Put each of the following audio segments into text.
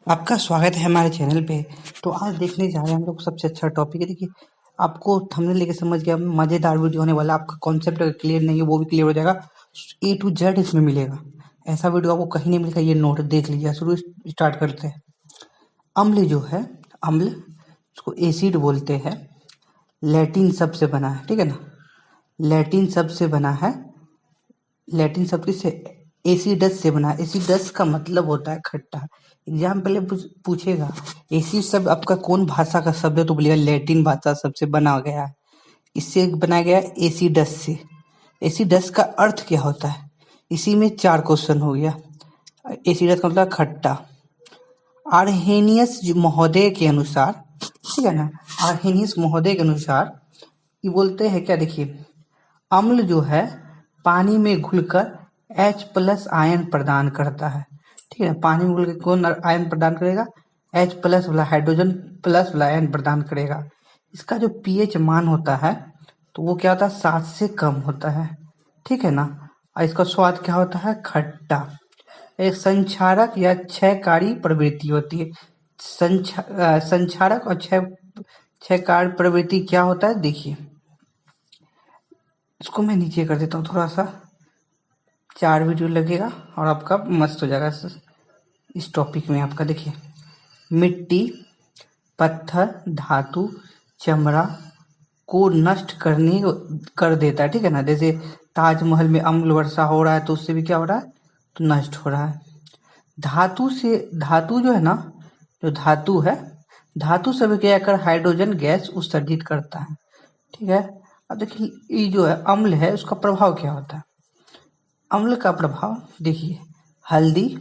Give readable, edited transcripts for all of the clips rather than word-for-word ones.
आपका स्वागत है हमारे चैनल पे। तो आज देखने जा रहे हैं हम लोग सबसे अच्छा टॉपिक है। देखिए, आपको थंबनेल लेके समझ गया, मज़ेदार वीडियो होने वाला। आपका कॉन्सेप्ट अगर क्लियर नहीं है वो भी क्लियर हो जाएगा। ए टू जेड इसमें मिलेगा। ऐसा वीडियो आपको कहीं नहीं मिलेगा। ये नोट देख लीजिए। शुरू स्टार्ट करते हैं। अम्ल जो है, अम्ल इसको एसिड बोलते हैं। लैटिन शब्द से बना है, ठीक है ना। लैटिन शब्द से बना है। लैटिन शब्द किससे? एसिडस से बना है। एसिडस का मतलब होता है खट्टा। एग्जाम पहले पूछेगा एसिड शब्द आपका कौन भाषा का शब्द है, तो बोलेगा लैटिन भाषा शब्द से बना गया है। इससे बनाया गया है एसिडस से। एसिडस का अर्थ क्या होता है? इसी में 4 क्वेश्चन हो गया। एसिडस का मतलब खट्टा। आर्हेनियस महोदय के अनुसार, ठीक है ना, आर्हेनियस महोदय के अनुसार ये बोलते हैं क्या, देखिए, अम्ल जो है पानी में घुलकर H+ आयन प्रदान करता है। ठीक है, पानी में घुलकर कौन आयन प्रदान करेगा? H+ वाला, हाइड्रोजन प्लस वाला आयन प्रदान करेगा। इसका जो pH मान होता है तो वो क्या होता है? 7 से कम होता है, ठीक है ना। और इसका स्वाद क्या होता है? खट्टा। एक संक्षारक या क्षयकारी प्रवृत्ति होती है। संक्षारक और क्षयकारी प्रवृत्ति क्या होता है? देखिए, इसको मैं नीचे कर देता हूँ थोड़ा सा, 4 वीडियो लगेगा और आपका मस्त हो जाएगा इस टॉपिक में। आपका देखिए, मिट्टी, पत्थर, धातु, चमड़ा को नष्ट कर देता है, ठीक है ना। जैसे ताजमहल में अम्ल वर्षा हो रहा है तो उससे भी क्या हो रहा है? तो नष्ट हो रहा है। धातु जो है ना, जो धातु है, धातु से भी क्या कर हाइड्रोजन गैस उत्सर्जित करता है, ठीक है। अब देखिए, ये जो है अम्ल है, उसका प्रभाव क्या होता है? अम्ल का प्रभाव देखिए, हल्दी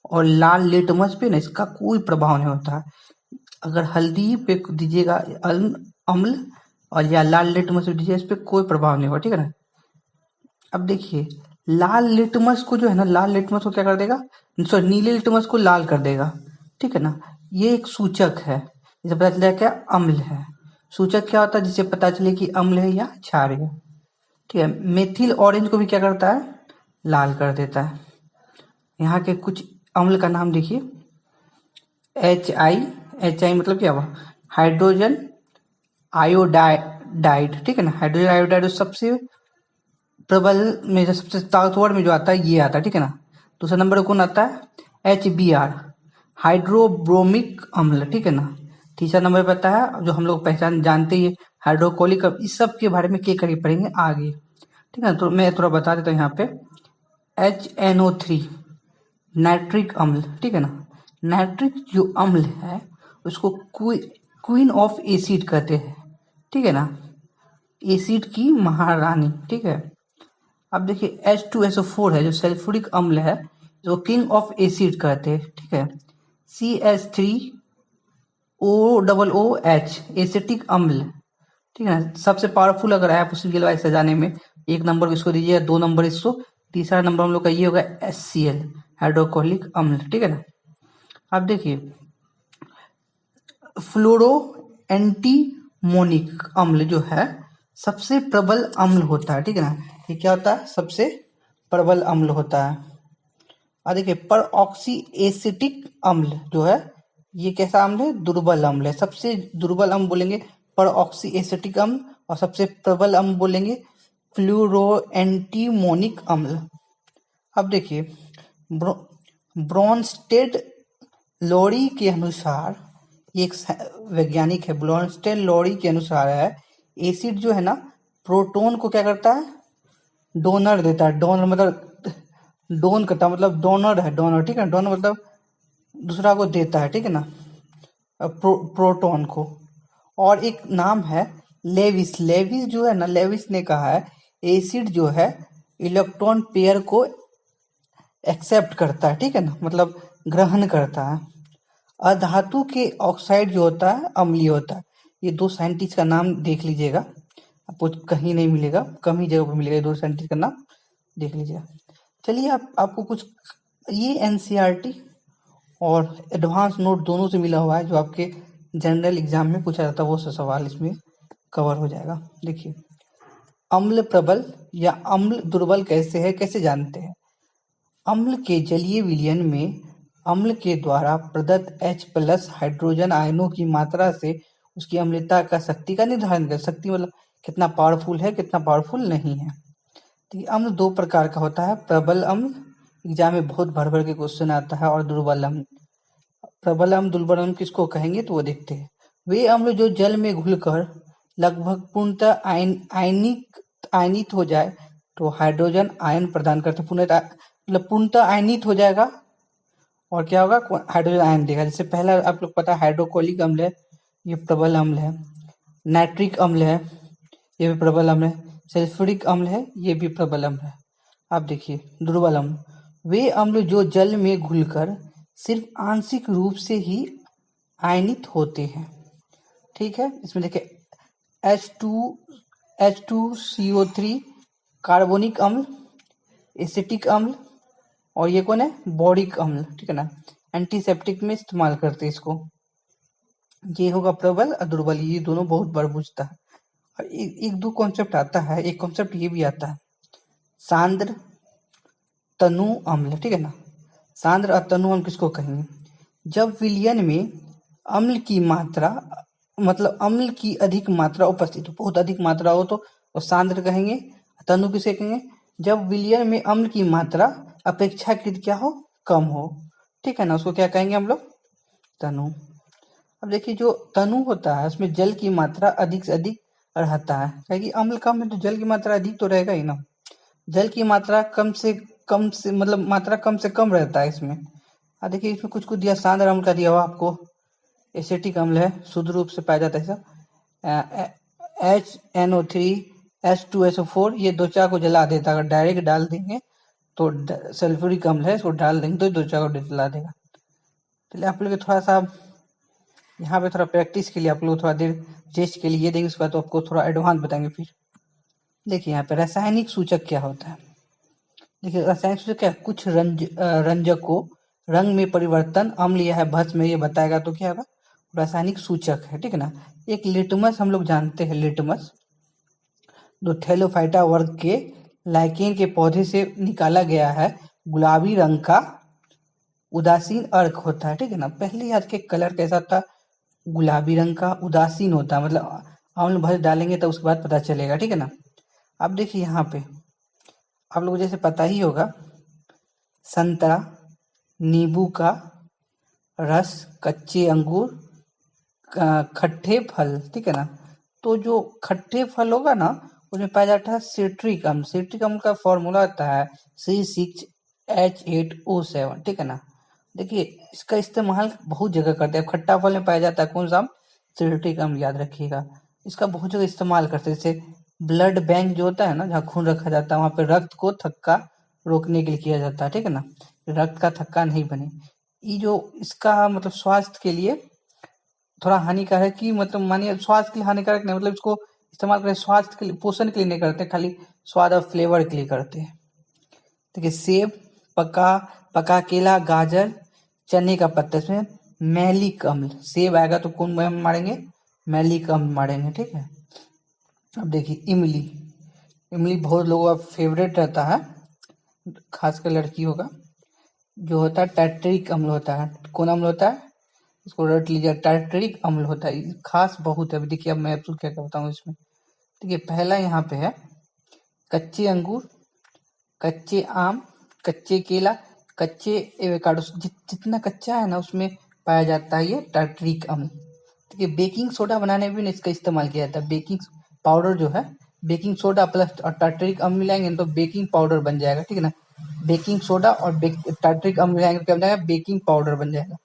और लाल लिटमस पे ना इसका कोई प्रभाव नहीं होता। अगर हल्दी पे दीजिएगा अम्ल और या लाल लिटमस पे दीजिए, इस पे कोई प्रभाव नहीं होगा, ठीक है ना। अब देखिए, लाल लिटमस को जो है ना, लाल लिटमस को क्या कर देगा? सॉरी, नीले लिटमस को लाल कर देगा, ठीक है ना। ये एक सूचक है, जिसे पता चला क्या? अम्ल है। सूचक क्या होता है? जिससे पता चले कि अम्ल है या क्षार है, ठीक है। मेथिल ऑरेंज को भी क्या करता है? लाल कर देता है। यहाँ के कुछ अम्ल का नाम देखिए। HI मतलब क्या हुआ? हाइड्रोजन आयोडाइड, ठीक है ना। हाइड्रोजन आयोडाइड सबसे प्रबल में, जो सबसे ताकतवर में जो आता है ये आता है, ठीक है ना। दूसरा नंबर कौन आता है? HBr, हाइड्रोब्रोमिक अम्ल, ठीक है ना। तीसरा नंबर पे आता है जो हम लोग पहचान जानते ही, हाइड्रोक्लोरिक अम्ल। इस सब के बारे में क्या करिए पढ़ेंगे आगे, ठीक है ना। तो मैं थोड़ा बता देता हूँ यहाँ पे। HNO3 नाइट्रिक अम्ल, ठीक है ना। नाइट्रिक जो अम्ल है उसको क्वीन ऑफ एसिड कहते हैं, ठीक है ना। एसिड की महारानी, ठीक है। अब देखिए, H2SO4 है जो सल्फ्यूरिक अम्ल है, जो किंग ऑफ एसिड कहते हैं, ठीक है। CH3OOH एसिटिक अम्ल, ठीक है ना। सबसे पावरफुल अगर है पॉसिबल वाइज सजाने में, 1 नंबर इसको दीजिए, 2 नंबर इसको, तीसरा नंबर हम लोग का ये होगा HCl, हाइड्रोक्लोरिक अम्ल, ठीक है ना। अब देखिए, फ्लोरो एंटीमोनिक अम्ल जो है सबसे प्रबल अम्ल होता है, ठीक है ना। ये क्या होता है? सबसे प्रबल अम्ल होता है। और देखिए, पर ऑक्सी एसिटिक अम्ल जो है, ये कैसा अम्ल है? दुर्बल अम्ल है। सबसे दुर्बल अम्ल बोलेंगे पर ऑक्सी एसिटिक अम्ल, और सबसे प्रबल अम्ल बोलेंगे फ्लूरो एंटीमोनिक अम्ल। अब देखिए, ब्रॉन्स्टेड लोरी के अनुसार, ये एक वैज्ञानिक है, ब्रॉन्स्टेड लोरी के अनुसार है, एसिड जो है ना प्रोटॉन को क्या करता है? डोनर देता है। डोनर मतलब डोन करता है, मतलब डोनर है, डोनर, ठीक है। डोनर मतलब दूसरा को देता है, ठीक है ना, प्रोटॉन को। और एक नाम है लेविस। लेविस जो है ना, लेविस ने कहा है एसिड जो है इलेक्ट्रॉन पेयर को एक्सेप्ट करता है, ठीक है ना, मतलब ग्रहण करता है। अधातु के ऑक्साइड जो होता है अम्लीय होता है। ये 2 साइंटिस्ट का नाम देख लीजिएगा, आपको कहीं नहीं मिलेगा, कम ही जगह पर मिलेगा। 2 साइंटिस्ट का नाम देख लीजिएगा। चलिए, आपको कुछ ये एनसीईआरटी और एडवांस नोट दोनों से मिला हुआ है, जो आपके जनरल एग्जाम में पूछा जाता है, वो सब सवाल इसमें कवर हो जाएगा। देखिए, अम्ल प्रबल या अम्ल दुर्बल कैसे है, कैसे जानते हैं? अम्ल के जलीय विलयन में अम्ल के द्वारा प्रदत्त H+ हाइड्रोजन आयनों की मात्रा से उसकी अम्लता का शक्ति का निर्धारण कर। शक्ति मतलब कितना पावरफुल है, कितना पावरफुल नहीं है। तो ये अम्ल दो प्रकार का होता है, प्रबल अम्ल, एग्जाम में बहुत भर भर के क्वेश्चन आता है, और दुर्बल अम्ल। प्रबल अम्ल दुर्बल अम्ल किसको कहेंगे तो वो देखते हैं। वे अम्ल जो जल में घुलकर लगभग पूर्णतः आयनित हो जाए तो हाइड्रोजन आयन प्रदान करते हैं। मतलब पूर्णतः आयनित हो जाएगा और क्या होगा, हाइड्रोजन आयन देगा। जैसे पहला आप लोग पता है हाइड्रोक्लोरिक अम्ल है, ये प्रबल अम्ल है। नाइट्रिक अम्ल है, ये भी प्रबल अम्ल है। सल्फ्यूरिक अम्ल है, ये भी प्रबल अम्ल है। आप देखिए दुर्बल अम्ल, वे अम्ल जो जल में घुलकर सिर्फ आंशिक रूप से ही आयनित होते हैं। ठीक है, इसमें देखिए H2CO3 कार्बोनिक अम्ल, एसिटिक अम्ल, और ये कौन है, बोरिक अम्ल। ठीक है ना, एंटीसेप्टिक में इस्तेमाल करते हैं इसको। ये होगा प्रबल और दुर्बल, ये दोनों बहुत बार पूछता है। और एक दो कॉन्सेप्ट आता है, एक कॉन्सेप्ट ये भी आता है, सांद्र तनु अम्ल। ठीक है ना, सांद्र और तनु अम्ल किसको कहेंगे, जब विलयन में अम्ल की मात्रा, मतलब अम्ल की अधिक मात्रा उपस्थित हो, बहुत अधिक मात्रा हो तो सांद्र कहेंगे। तनु किसे कहेंगे, जब विलयन में अम्ल की मात्रा अपेक्षाकृत क्या हो, कम हो। ठीक है ना, उसको क्या कहेंगे हम लोग, तनु। अब देखिए जो तनु होता है उसमें जल की मात्रा अधिक से अधिक रहता है, क्योंकि अम्ल कम है तो जल की मात्रा अधिक तो रहेगा ही ना। जल की मात्रा कम से मतलब मात्रा कम से कम रहता है इसमें। देखिए इसमें कुछ कुछ दिया, सांद्र अम्ल का दिया हुआ आपको, एसिटिक अम्ल है, शुद्ध रूप से पाया जाता है सब। HNO3H2SO4, ये दो चार को जला देता है, अगर डायरेक्ट डाल देंगे तो सल्फ्यूरिक अम्ल है, इसको डाल देंगे तो दो चार को जला देगा। चलिए आप लोग थोड़ा सा यहाँ पे थोड़ा प्रैक्टिस के लिए आप लोग थोड़ा देर टेस्ट के लिए ये देंगे, उसके बाद तो आपको थोड़ा एडवांस बताएंगे फिर। देखिए यहाँ पे रासायनिक सूचक क्या होता है। देखिए रासायनिक सूचक क्या, कुछ रंजकों रंग में परिवर्तन, अम्ल या भस्म में ये बताएगा तो क्या होगा, रासायनिक सूचक है। ठीक है ना, एक लिटमस हम लोग जानते हैं, लिटमस जो थैलोफाइटा वर्ग के लाइकेन के पौधे से निकाला गया है, गुलाबी रंग का उदासीन अर्क होता है। ठीक है ना, पहले याद के कलर कैसा था, गुलाबी रंग का उदासीन होता है, मतलब अम्ल भस डालेंगे तो उसके बाद पता चलेगा। ठीक है ना, अब देखिए यहाँ पे आप लोगों को जैसे पता ही होगा, संतरा, नींबू का रस, कच्चे अंगूर, खट्टे फल। ठीक है ना, तो जो खट्टे फल होगा ना उसमें पाया जाता है सिट्रिक अम्ल। सिट्रिक अम्ल का फॉर्मूला आता है C6H8O7। ठीक है ना, देखिए इसका इस्तेमाल बहुत जगह करते हैं। खट्टा फल में पाया जाता है कौन सा, सिट्रिक अम्ल, याद रखिएगा। इसका बहुत जगह इस्तेमाल करते हैं, जैसे ब्लड बैंक जो होता है ना, जहाँ खून रखा जाता है, वहां पे रक्त को थक्का रोकने के लिए किया जाता है। ठीक है ना, रक्त का थक्का नहीं बने। ये जो इसका मतलब स्वास्थ्य के लिए थोड़ा हानिकारक, की मतलब मानिए स्वास्थ्य के लिए हानिकारक नहीं, मतलब इसको इस्तेमाल करें स्वास्थ्य के लिए, पोषण के लिए नहीं करते, खाली स्वाद और फ्लेवर के लिए करते हैं। देखिए सेब, पका केला, गाजर, चने का पत्ता, इसमें मैलिक अम्ल, सेब आएगा तो कौन मारेंगे, मैलिक अम्ल मारेंगे। ठीक है, अब देखिए इमली, इमली बहुत लोगों का फेवरेट रहता है, खासकर लड़कियों का, जो होता है टार्टरिक अम्ल होता है। कौन अम्ल होता है, इसको रट लीजिए, टार्टरिक अम्ल होता है, खास बहुत है। देखिए अब मैं आपको क्या क्या बताऊँ इसमें। देखिए पहला यहाँ पे है कच्चे अंगूर, कच्चे आम, कच्चे केला, कच्चे एवोकाडो, जितना कच्चा है ना उसमें पाया जाता है ये टार्टरिक अम्ल। देखिए बेकिंग सोडा बनाने में भी इसका इस्तेमाल किया जाता है। बेकिंग पाउडर जो है, बेकिंग सोडा प्लस और टार्टरिक अम्ल मिलाएंगे तो बेकिंग पाउडर बन जाएगा। ठीक है ना, बेकिंग सोडा और टार्टरिक अम्ल मिलाएंगे तो क्या बन जाएगा, बेकिंग पाउडर बन जाएगा।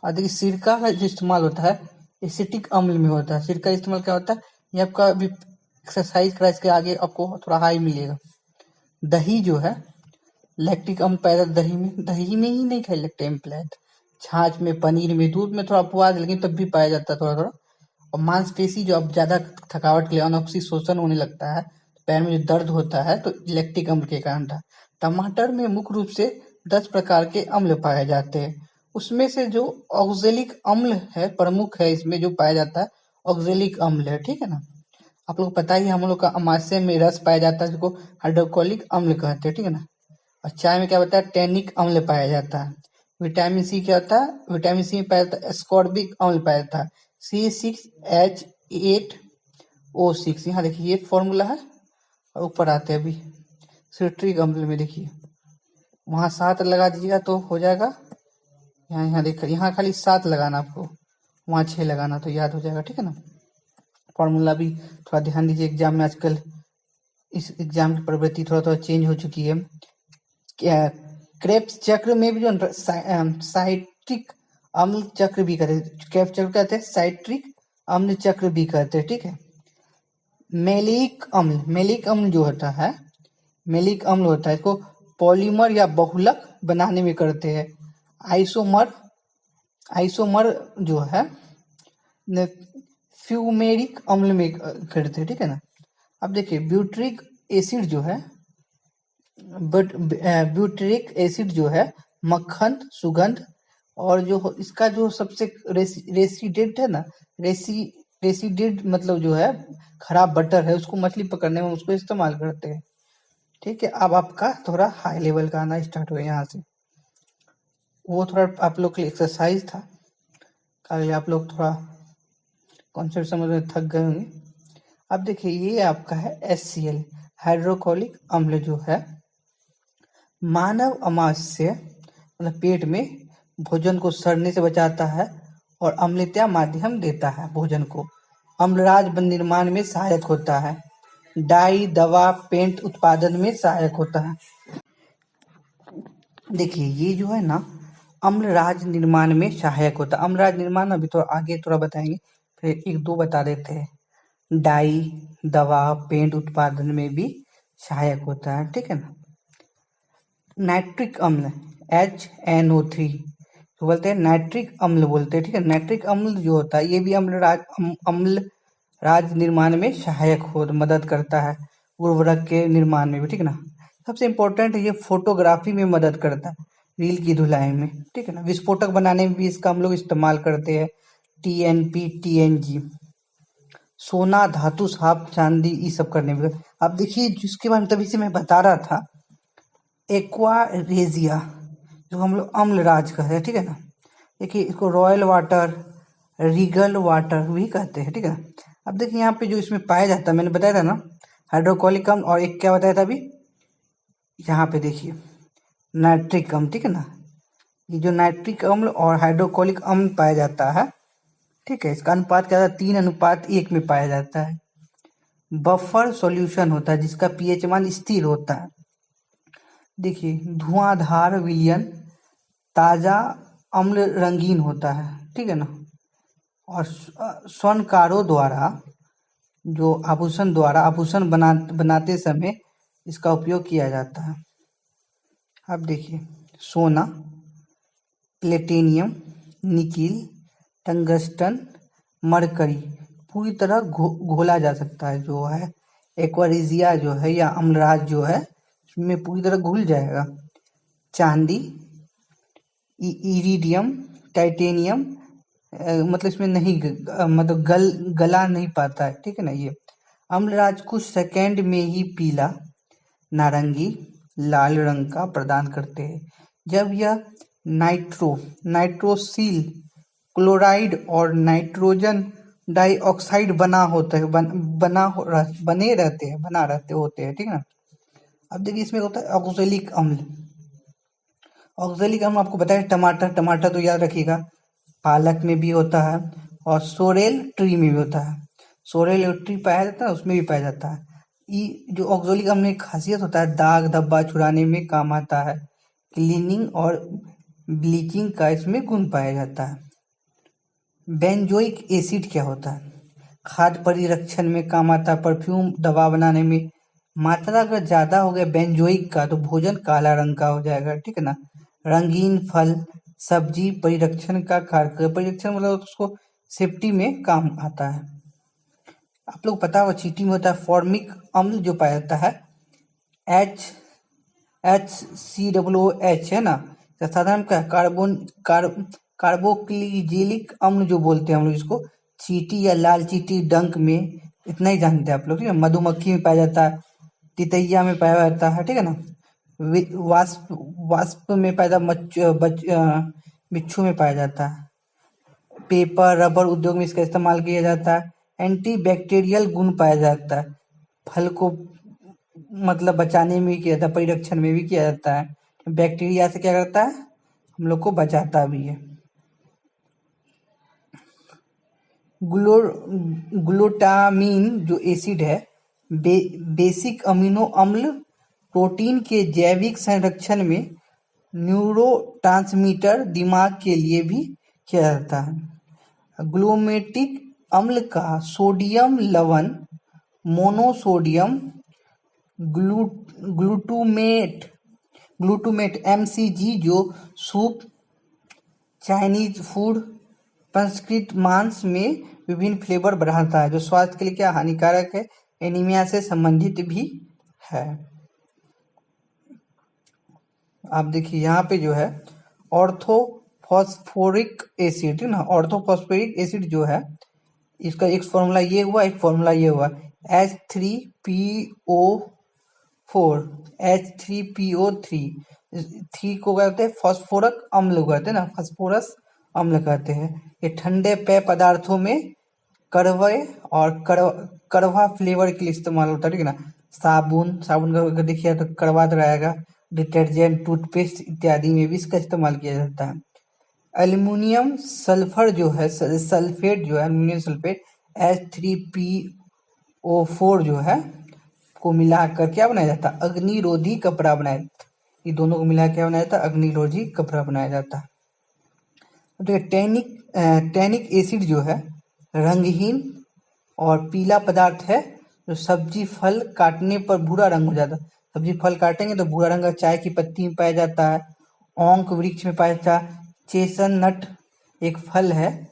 और देखिए सिरका का जो इस्तेमाल होता है एसिटिक अम्ल में होता है। सिरका इस्तेमाल क्या होता है, ये आपका अभी एक्सरसाइज करा, इसके आगे आपको थोड़ा हाई मिलेगा। दही जो है, लैक्टिक अम्ल पैदा दही में ही नहीं खाई लगते एम्प्लाइड, छाछ में, पनीर में, दूध में थोड़ा अपवाद, लेकिन तब भी पाया जाता है थोड़ा थोड़ा। और मांसपेशी जो अब ज्यादा थकावट के लिए अनॉक्सी शोषण होने लगता है, पैर में जो दर्द होता है, तो लैक्टिक अम्ल के कारण था। टमाटर में मुख्य रूप से 10 प्रकार के अम्ल पाए जाते हैं, उसमें से जो ऑक्जेलिक अम्ल है प्रमुख है, इसमें जो पाया जाता है ऑक्जेलिक अम्ल है। ठीक है ना, आप लोग पता ही हम लोग का अमाशय में रस पाया जाता है जिसको हाइड्रोक्लोरिक अम्ल कहते हैं। ठीक है ना, और चाय में क्या होता है, टैनिक अम्ल पाया जाता है। विटामिन सी क्या होता है, विटामिन सी में पाया जाता है एस्कॉर्बिक अम्ल पाया जाता है, C6H8O6। यहाँ देखिए ये फॉर्मूला है, और ऊपर आते हैं अभी सिट्रिक अम्ल में, देखिए वहाँ 7 लगा दीजिएगा तो हो जाएगा। यहाँ देखिए, यहाँ खाली 7 लगाना आपको, वहाँ 6 लगाना, तो याद हो जाएगा, ठीक है ना। फॉर्मूला भी थोड़ा ध्यान दीजिए, एग्जाम में आजकल इस एग्जाम की प्रवृत्ति थोड़ा थोड़ा चेंज हो चुकी है। क्रेब्स चक्र में भी जो साइट्रिक अम्ल चक्र भी कहते हैं, क्रेब्स चक्र कहते हैं, साइट्रिक अम्ल चक्र भी कहते हैं, ठीक है। मैलिक अम्ल जो होता है, मैलिक अम्ल होता है, इसको पॉलीमर या बहुलक बनाने में करते हैं। आइसोमर जो है फ्यूमेरिक अम्ल में करते हैं, ठीक है ना। अब देखिए ब्यूटरिक एसिड जो है, ब्यूटरिक एसिड जो है मक्खन, सुगंध, और जो इसका जो सबसे रेसिडेंट है ना, रेसिडेंट मतलब जो है खराब बटर है, उसको मछली पकड़ने में उसको इस्तेमाल करते हैं, ठीक है। अब आपका थोड़ा हाई लेवल का आना स्टार्ट हुआ यहाँ से, वो थोड़ा आप लोग के लिए एक्सरसाइज था, कल आप लोग थोड़ा कॉन्सेप्ट समझ में थक गए होंगे। अब देखिए ये आपका है HCl, हाइड्रोक्लोरिक अम्ल जो है मानव अमाशय मतलब पेट में भोजन को सड़ने से बचाता है और अम्लता माध्यम देता है भोजन को। अम्लराज निर्माण में सहायक होता है। डाई, दवा, पेंट उत्पादन में सहायक होता है। देखिए ये जो है ना अम्लराज निर्माण में सहायक होता है। अम्लराज निर्माण अभी तो आगे थोड़ा बताएंगे, फिर एक दो बता देते हैं। डाई, दवा, पेंट उत्पादन में भी सहायक होता है, ठीक है ना। नाइट्रिक अम्ल HNO3 तो बोलते हैं नाइट्रिक अम्ल बोलते हैं, ठीक है। नाइट्रिक अम्ल जो होता है ये भी अम्ल राज निर्माण में सहायक हो मदद करता है, उर्वरक के निर्माण में भी, ठीक है ना। सबसे इम्पोर्टेंट ये फोटोग्राफी में मदद करता है, रील की धुलाई में, ठीक है ना। विस्फोटक बनाने में भी इसका हम लोग इस्तेमाल करते हैं, TNP, TNG। सोना, धातु, सांप, चांदी ये सब करने में। अब देखिए जिसके बारे में तभी से मैं बता रहा था, एक्वारेजिया जो हम लोग अम्लराज कहते हैं, ठीक है ना। देखिए इसको रॉयल वाटर, रीगल वाटर भी कहते हैं, ठीक है। अब देखिए यहाँ पे जो इसमें पाया जाता है, मैंने बताया था ना हाइड्रोक्लोरिक अम्ल, और एक क्या बताया था अभी, यहाँ पे देखिए नाइट्रिक अम्ल, ठीक है ना। ये जो नाइट्रिक अम्ल और हाइड्रोक्लोरिक अम्ल पाया जाता है, ठीक है, इसका अनुपात क्या होता है, 3:1 में पाया जाता है। बफर सॉल्यूशन होता है जिसका pH मान स्थिर होता है। देखिए धुआंधार विलयन, ताजा अम्ल रंगीन होता है, ठीक है ना। और स्वर्णकारों द्वारा जो आभूषण बनाते समय इसका उपयोग किया जाता है। अब देखिए सोना, प्लेटिनियम, निकिल, टंगस्टन, मरकरी पूरी तरह घोला जा सकता है। जो है एक्वारिजिया जो है या अम्लराज जो है इसमें पूरी तरह घुल जाएगा। चांदी, इरिडियम, टाइटेनियम मतलब इसमें नहीं मतलब गला नहीं पाता है, ठीक है ना। ये अम्लराज कुछ सेकंड में ही पीला, नारंगी, लाल रंग का प्रदान करते हैं। जब यह नाइट्रोसिल क्लोराइड और नाइट्रोजन डाइऑक्साइड बना रहते होते हैं, ठीक है ना। अब देखिए इसमें होता है ऑक्जेलिक अम्ल। ऑक्जेलिक अम्ल आपको बताया टमाटर तो याद रखिएगा, पालक में भी होता है और सोरेल ट्री में भी होता है। सोरेल ट्री पाया जाता है, उसमें भी पाया जाता है। ये जो ऑक्जेलिक अम्ल में खासियत होता है, दाग धब्बा छुड़ाने में काम आता है। क्लीनिंग और ब्लीचिंग का इसमें गुण पाया जाता है। बेंजोइक एसिड क्या होता है, खाद्य परिरक्षण में काम आता है, परफ्यूम, दवा बनाने में। मात्रा अगर ज्यादा हो गया बेंजोइक का तो भोजन काला रंग का हो जाएगा, ठीक है ना। रंगीन फल, सब्जी परिरक्षण का कार्य, परिरक्षण मतलब उसको सेफ्टी में काम आता है। आप लोग पता होगा चींटी में होता है फॉर्मिक अम्ल जो पाया जाता है HCOOH, है ना। साधारण क्या कार्बोक्जिलिक अम्ल जो बोलते हैं हम लोग इसको, चींटी या लाल चींटी डंक में, इतना ही जानते हैं आप लोग, ठीक है। मधुमक्खी में पाया जाता है, तितैया में पाया जाता है, ठीक है ना। वाष्प वाष्प में पैदा बिच्छू में पाया जाता है। पेपर रबर उद्योग में इसका इस्तेमाल किया जाता है। एंटी बैक्टीरियल गुण पाया जाता है। फल को मतलब बचाने में भी किया जाता है, परिरक्षण में भी किया जाता है। बैक्टीरिया से क्या करता है, हम लोग को बचाता भी है। ग्लूटामीन जो एसिड है बेसिक अमीनो अम्ल प्रोटीन के जैविक संरक्षण में न्यूरोट्रांसमीटर दिमाग के लिए भी किया जाता है। ग्लूमेटिक अम्ल का सोडियम लवण मोनोसोडियम ग्लूटूमेट MCG जो सूप चाइनीज फूड पंचकृत मांस में विभिन्न फ्लेवर बढ़ाता है, जो स्वास्थ्य के लिए क्या हानिकारक है, एनीमिया से संबंधित भी है। आप देखिए यहाँ पे जो है ऑर्थोफॉस्फोरिक एसिड ना, ऑर्थोफॉस्फोरिक एसिड जो है इसका एक फॉर्मूला ये हुआ, एक फॉर्मूला ये हुआ H3PO4 3 को कहते हैं फास्फोरक अम्ल कहते हैं ना, फास्फोरस अम्ल कहते हैं। ये ठंडे पेय पदार्थों में कड़वे और कड़वा फ्लेवर के लिए इस्तेमाल होता है, ठीक है ना। साबुन का अगर देखिए तो कड़वा तो रहेगा। डिटर्जेंट टूथपेस्ट इत्यादि में भी इसका इस्तेमाल किया जाता है। एल्युमिनियम सल्फर जो है सल्फेट जो है एल्युमिनियम सल्फेट H3PO4 जो है को मिलाकर क्या बनाया जाता है, अग्निरोधी कपड़ा बनाया जाता है। ये दोनों को मिला क्या बनाया जाता है, अग्निरोधी कपड़ा बनाया जाता है। तो टैनिक एसिड जो है रंगहीन और पीला पदार्थ है, जो सब्जी फल काटने पर भूरा रंग हो जाता है। सब्जी फल काटेंगे तो भूरा रंग चाय की पत्ती में पाया जाता है। ओंक वृक्ष में पाया जाता है। चेस्टनट एक फल है,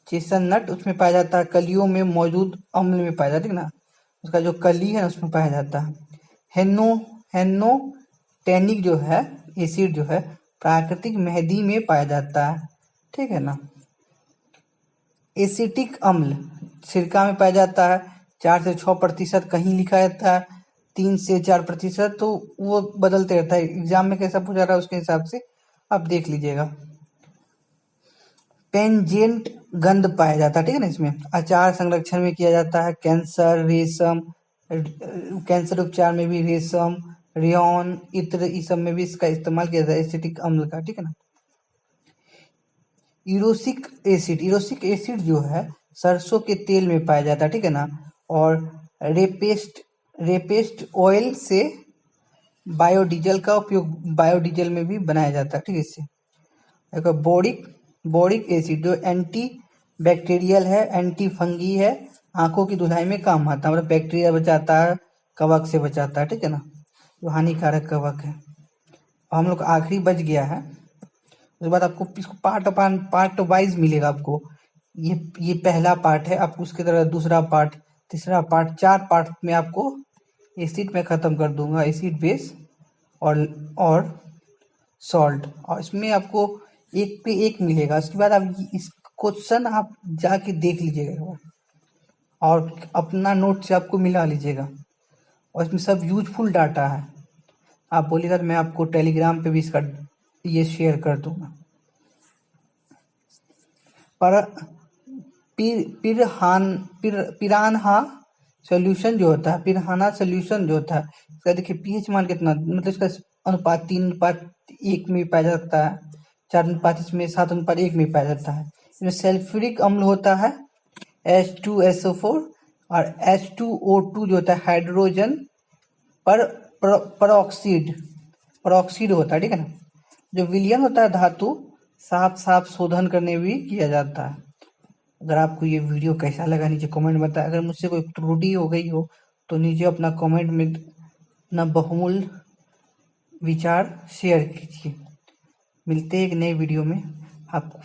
चेस्टनट उसमें पाया जाता है। कलियों में मौजूद अम्ल में पाया जाता है ना, उसका जो कली है उसमें पाया जाता है। हेनोटैनिक जो है एसिड जो है प्राकृतिक मेहंदी में पाया जाता है, ठीक है ना। एसिटिक अम्ल सिरका में पाया जाता है। 4 से 6% कहीं लिखा रहता है, 3 से 4%, तो वो बदलते रहता है। एग्जाम में कैसा पूछा रहा है उसके हिसाब से आप देख लीजिएगा। पेंजेंट गंध पाया जाता है, ठीक है ना। इसमें अचार संरक्षण में किया जाता है। कैंसर उपचार में भी रेशम रेयन इत्र इस सब में भी इसका इस्तेमाल किया जाता है एसिटिक अम्ल का, ठीक है ना। यूरोसिक एसिड जो है सरसों के तेल में पाया जाता है, ठीक है ना। और रेपेस्ट ऑयल से बायोडीजल का उपयोग बायोडीजल में भी बनाया जाता है, ठीक है। इससे बोरिक एसिड जो एंटी बैक्टीरियल है, एंटी फंगी है, आंखों की धुलाई में काम आता है, मतलब बैक्टीरिया बचाता है, कवक से बचाता है, ठीक है ना, जो हानिकारक कवक है। हम लोग आखिरी बच गया है, उसके बाद आपको इसको पार्ट वाइज मिलेगा आपको। ये पहला पार्ट है, आपको उसके तरह दूसरा पार्ट, तीसरा पार्ट, 4 पार्ट में आपको एसिड में खत्म कर दूंगा, एसिड बेस और सॉल्ट, और इसमें आपको एक पे एक मिलेगा। उसके बाद आप इस क्वेश्चन आप जाके देख लीजिएगा एक बार और अपना नोट से आपको मिला लीजिएगा, और इसमें सब यूजफुल डाटा है। आप बोलिएगा तो मैं आपको टेलीग्राम पे भी इसका ये शेयर कर दूंगा। पर पिरान्हा सोल्यूशन जो होता है, पिरान्हा सोल्यूशन जो होता है, इसका देखिए पीएच मान कितना, मतलब इसका अनुपात 3:1 में पाया जाता है, 4 इसमें 7:1 में पाया जाता है। इसमें सल्फ्यूरिक अम्ल होता है H2SO4 और H2O2 जो होता है हाइड्रोजन परऑक्सीड होता है, ठीक है ना। जो विलयन होता है धातु साफ शोधन करने भी किया जाता है। अगर आपको ये वीडियो कैसा लगा नीचे कमेंट में बताएं। अगर मुझसे कोई त्रुटि हो गई हो तो नीचे अपना कमेंट में अपना बहुमूल्य विचार शेयर कीजिए। मिलते हैं एक नए वीडियो में आपको।